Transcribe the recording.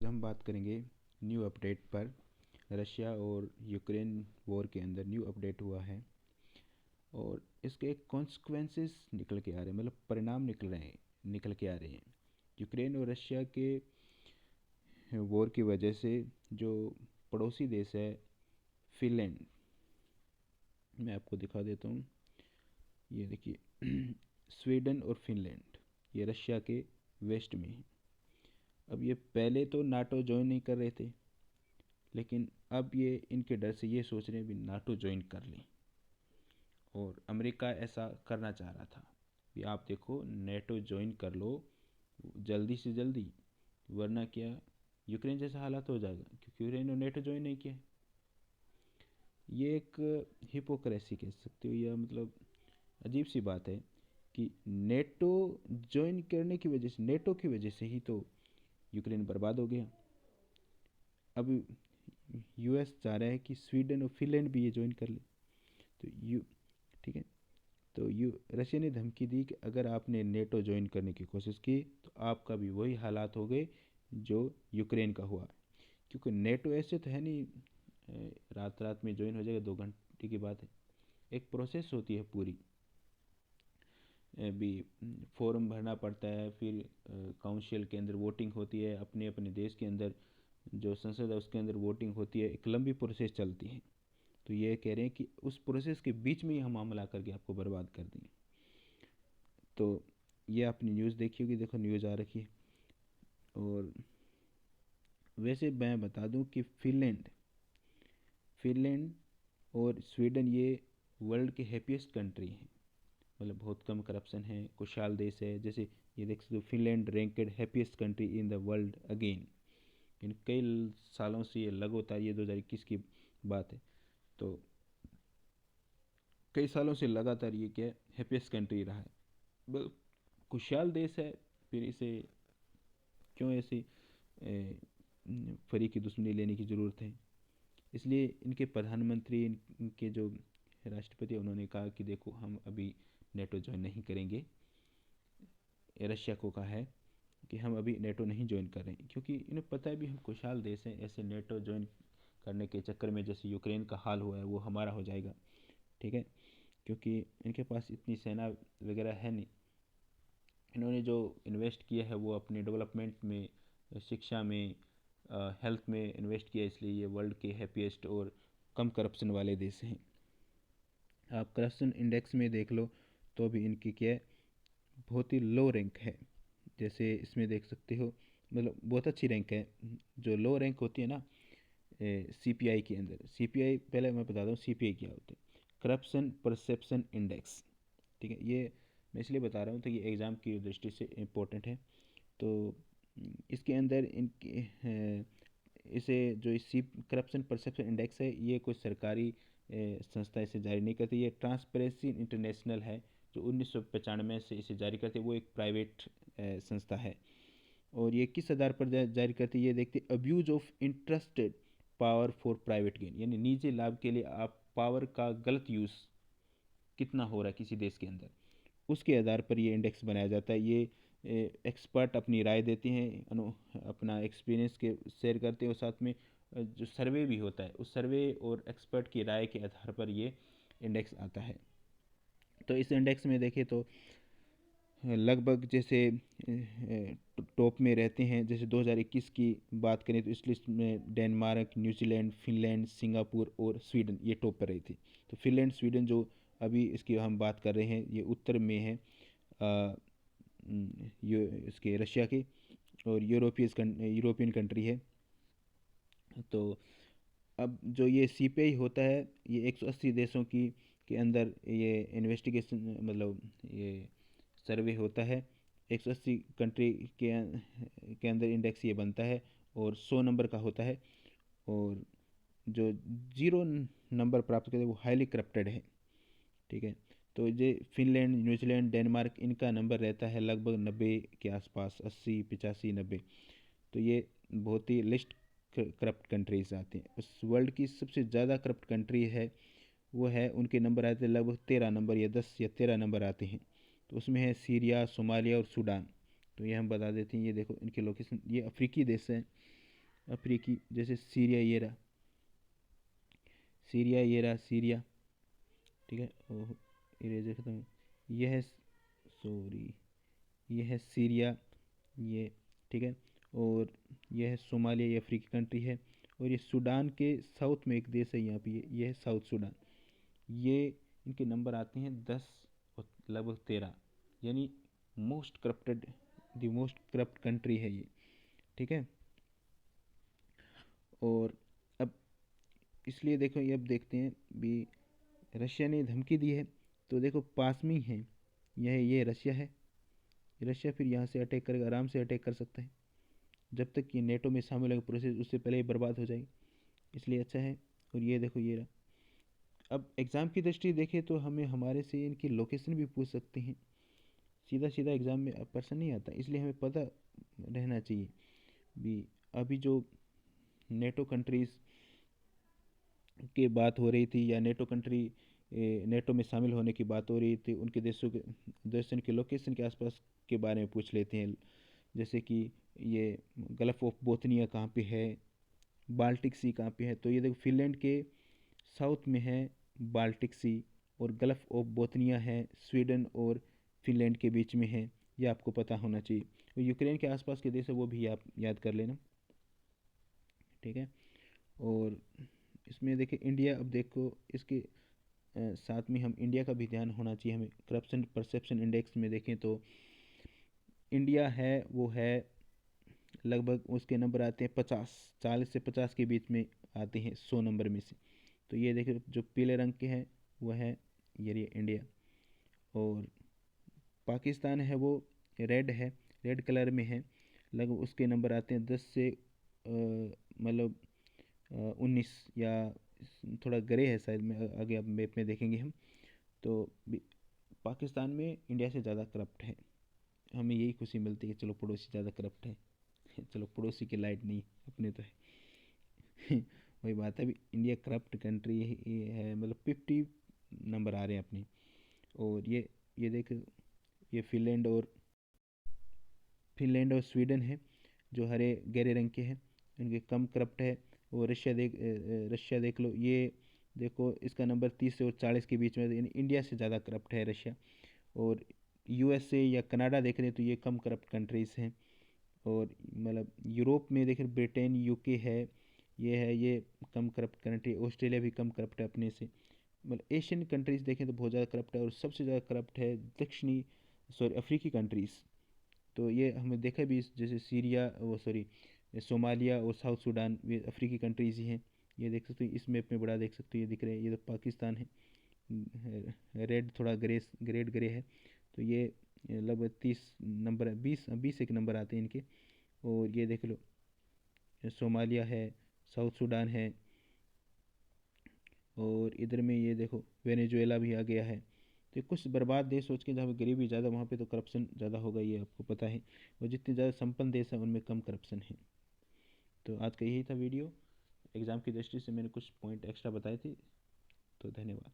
हम बात करेंगे न्यू अपडेट पर। रशिया और यूक्रेन वॉर के अंदर न्यू अपडेट हुआ है और इसके कॉन्सिक्वेंसेस निकल के आ रहे हैं, मतलब परिणाम निकल के आ रहे हैं। यूक्रेन और रशिया के वॉर की वजह से जो पड़ोसी देश है फिनलैंड, मैं आपको दिखा देता हूँ, ये देखिए स्वीडन और फिनलैंड ये रशिया के वेस्ट में है। अब ये पहले तो नाटो ज्वाइन नहीं कर रहे थे, लेकिन अब ये इनके डर से ये सोच रहे हैं भी नाटो ज्वाइन कर लें, और अमेरिका ऐसा करना चाह रहा था कि आप देखो नेटो ज्वाइन कर लो जल्दी से जल्दी, वरना क्या यूक्रेन जैसा हालात हो जाएगा, क्योंकि यूक्रेन ने नेटो ज्वाइन नहीं किया। ये एक हिपोक्रेसी कह सकते हो, या मतलब अजीब सी बात है कि नेटो ज्वाइन करने की वजह से, नेटो की वजह से ही तो यूक्रेन बर्बाद हो गया। अब यूएस चाह रहा है कि स्वीडन और फिनलैंड भी ये ज्वाइन कर ले, तो यू ठीक है, तो यू रशिया ने धमकी दी कि अगर आपने नेटो ज्वाइन करने की कोशिश की तो आपका भी वही हालात हो गए जो यूक्रेन का हुआ। क्योंकि नेटो ऐसे तो है नहीं रात रात में ज्वाइन हो जाएगा, 2 घंटे की बात है। एक प्रोसेस होती है पूरी, भी फॉर्म भरना पड़ता है, फिर काउंसिल के अंदर वोटिंग होती है, अपने अपने देश के अंदर जो संसद है उसके अंदर वोटिंग होती है, एक लंबी प्रोसेस चलती है। तो ये कह रहे हैं कि उस प्रोसेस के बीच में ही हम हमला करके आपको बर्बाद कर देंगे। तो ये आपने न्यूज़ देखी होगी, देखो न्यूज़ आ रखी है। और वैसे मैं बता दूं कि फिनलैंड फिनलैंड और स्वीडन ये वर्ल्ड के हैप्पीएस्ट कंट्री हैं, मतलब बहुत कम करप्शन है, खुशहाल देश है। जैसे ये देख सकते हो, Finland ranked happiest country in the world again. इन कई सालों से ये लगातार, ये 2021 की बात है, तो कई सालों से लगातार ये क्या हैप्पीएस्ट कंट्री रहा है, खुशहाल देश है। फिर इसे क्यों ऐसी फरी की दुश्मनी लेने की ज़रूरत है। इसलिए इनके प्रधानमंत्री, इनके जो राष्ट्रपति, उन्होंने कहा कि देखो हम अभी नेटो ज्वाइन नहीं करेंगे। रशिया को कहा है कि हम अभी नेटो नहीं ज्वाइन कर रहे हैं, क्योंकि इन्हें पता है भी हम खुशहाल देश हैं, ऐसे नेटो ज्वाइन करने के चक्कर में जैसे यूक्रेन का हाल हुआ है वो हमारा हो जाएगा। ठीक है, क्योंकि इनके पास इतनी सेना वगैरह है नहीं। इन्होंने जो इन्वेस्ट किया है वो अपने डेवलपमेंट में, शिक्षा में, हेल्थ में इन्वेस्ट किया, इसलिए ये वर्ल्ड के हैप्पीएस्ट और कम करप्शन वाले देश हैं। आप करप्शन इंडेक्स में देख लो तो भी इनकी क्या है, बहुत ही लो रैंक है। जैसे इसमें देख सकते हो, मतलब बहुत अच्छी रैंक है। जो लो रैंक होती है ना सीपीआई के अंदर, सीपीआई पहले मैं बता दूँ सीपीआई क्या होता है, करप्शन परसेप्शन इंडेक्स। ठीक है, ये मैं इसलिए बता रहा हूँ तो ये एग्ज़ाम की दृष्टि से इम्पोर्टेंट है। तो इसके अंदर इनके इसे जो इस करप्शन परसेप्शन इंडेक्स है, ये कोई सरकारी संस्था इसे जारी नहीं करती, ये ट्रांसपेरेंसी इंटरनेशनल है जो 1995 से इसे जारी करती है, वो एक प्राइवेट संस्था है। और ये किस आधार पर जारी करती है, ये देखते abuse of interested power for private gain, यानी निजी लाभ के लिए आप पावर का गलत यूज़ कितना हो रहा है किसी देश के अंदर, उसके आधार पर ये इंडेक्स बनाया जाता है। ये एक्सपर्ट अपनी राय देते हैं, अपना एक्सपीरियंस के शेयर करते हैं, और साथ में जो सर्वे भी होता है उस सर्वे और एक्सपर्ट की राय के आधार पर ये इंडेक्स आता है। तो इस इंडेक्स में देखें तो लगभग जैसे टॉप में रहते हैं। जैसे 2021 की बात करें तो इस लिस्ट में डेनमार्क, न्यूजीलैंड, फिनलैंड, सिंगापुर और स्वीडन ये टॉप पर रही थी। तो फिनलैंड स्वीडन जो अभी इसकी हम बात कर रहे हैं, ये उत्तर में है इसके रशिया के, और यूरोपियन कंट्री है। तो अब जो ये सीपीआई होता है, ये 180 देशों की के अंदर ये इन्वेस्टिगेशन, मतलब ये सर्वे होता है। 180 कंट्री के अंदर इंडेक्स ये बनता है, और 100 नंबर का होता है। और जो 0 नंबर प्राप्त करते हैं वो हाईली करप्टेड है। ठीक है, तो ये फिनलैंड, न्यूजीलैंड, डेनमार्क, इनका नंबर रहता है लगभग 90 के आसपास, 80, 85, 90। तो ये बहुत ही लिस्ट करप्ट कंट्रीज आते हैं। उस वर्ल्ड की सबसे ज़्यादा करप्ट कंट्री है वो है, उनके नंबर आते हैं लगभग 13 नंबर, या 10 या 13 नंबर आते हैं। तो उसमें है सीरिया, सोमालिया और सूडान। तो ये हम बता देते हैं, ये देखो इनके लोकेशन, ये अफ्रीकी देश हैं। अफ्रीकी, जैसे सीरिया, ये रहा सीरिया, ठीक है। ओह, इरेजर खत्म, यह है, सॉरी, ये है सीरिया, ये, ठीक है। और यह है सोमालिया, ये अफ्रीकी कंट्री है। और ये सूडान के साउथ में एक देश है यहाँ पे, ये है साउथ सूडान। ये, इनके नंबर आते हैं 10 और लगभग 13, यानी most corrupted, the most corrupt country है ये, ठीक है। और अब इसलिए देखो, ये अब देखते हैं भी, रशिया ने धमकी दी है, तो देखो पास में ही है, ये रशिया है। रशिया फिर यहाँ से अटैक करेगा, आराम से अटैक कर सकता है। जब तक ये नेटो में शामिल होगा प्रोसेस, उससे पहले ही बर्बाद हो जाएगी, इसलिए अच्छा है। और ये देखो, ये रहा। अब एग्ज़ाम की दृष्टि देखें तो हमें हमारे से इनकी लोकेशन भी पूछ सकते हैं। सीधा सीधा एग्ज़ाम में पर्सन नहीं आता, इसलिए हमें पता रहना चाहिए भी। अभी जो नेटो कंट्रीज़ की बात हो रही थी, या नेटो कंट्री नेटो में शामिल होने की बात हो रही थी, उनके देशों के लोकेशन के आसपास के बारे में पूछ लेते हैं। जैसे कि ये गल्फ ऑफ बोथनिया कहाँ पे है, बाल्टिक सी कहाँ पे है। तो ये देखो, फिनलैंड के साउथ में है बाल्टिक सी, और गल्फ ऑफ बोथनिया है स्वीडन और फिनलैंड के बीच में है। ये आपको पता होना चाहिए। और यूक्रेन के आसपास के देश है, वो भी आप याद कर लेना, ठीक है। और इसमें देखिए इंडिया, अब देखो इसके साथ में हम इंडिया का भी ध्यान होना चाहिए हमें। करप्शन परसेप्शन इंडेक्स में देखें तो इंडिया है, वो है लगभग, उसके नंबर आते हैं 50, 40 से 50 के बीच में आते हैं 100 नंबर में से। तो ये देखिए, जो पीले रंग के हैं वो है, ये रही इंडिया। और पाकिस्तान है, वो रेड है, रेड कलर में है, लगभग उसके नंबर आते हैं 10 से मतलब 19, या थोड़ा ग्रे है शायद में, आगे अब मैप में देखेंगे हम। तो पाकिस्तान में इंडिया से ज़्यादा करप्ट है। हमें यही खुशी मिलती है, चलो पड़ोसी ज़्यादा करप्ट है। चलो पड़ोसी की लाइट नहीं, अपने तो है। वही बात है, अभी इंडिया करप्ट कंट्री है, मतलब 50 नंबर आ रहे हैं अपने। और ये देख, ये फिनलैंड और स्वीडन है, जो हरे गहरे रंग के हैं, इनके कम करप्ट है। और रशिया देख लो, ये देखो इसका नंबर 30 से और 40 के बीच में है, यानी इंडिया से ज़्यादा करप्ट है रशिया। और यूएसए या कनाडा देख रहे हैं तो ये कम करप्ट कंट्रीज़ हैं। और मतलब यूरोप में देखें, ब्रिटेन, यूके है, ये कम करप्ट कंट्री। ऑस्ट्रेलिया भी कम करप्ट है अपने से। मतलब एशियन कंट्रीज़ देखें तो बहुत ज़्यादा करप्ट है, और सबसे ज़्यादा करप्ट है दक्षिणी, सॉरी, अफ्रीकी कंट्रीज़। तो ये हमें देखा भी, जैसे सीरिया, वो सॉरी, सोमालिया और साउथ सूडान, ये अफ्रीकी कंट्रीज़ ही हैं। ये देख सकते हो इस मैप में, बड़ा देख सकते हो, ये दिख रहे हैं, ये तो पाकिस्तान है, रेड थोड़ा ग्रेड ग्रे है। तो ये लगभग 30 नंबर, 20 एक नंबर आते हैं इनके। और ये देख लो, सोमालिया है, साउथ सूडान है, और इधर में ये देखो वेनेजुएला भी आ गया है। तो कुछ बर्बाद देश सोच के, जहाँ पे गरीबी ज़्यादा, वहाँ पे तो करप्शन ज़्यादा होगा, ये आपको पता है। और जितने ज़्यादा संपन्न देश हैं उनमें कम करप्शन है। तो आज का यही था वीडियो। एग्ज़ाम की दृष्टि से मैंने कुछ पॉइंट एक्स्ट्रा बताए थे। तो धन्यवाद।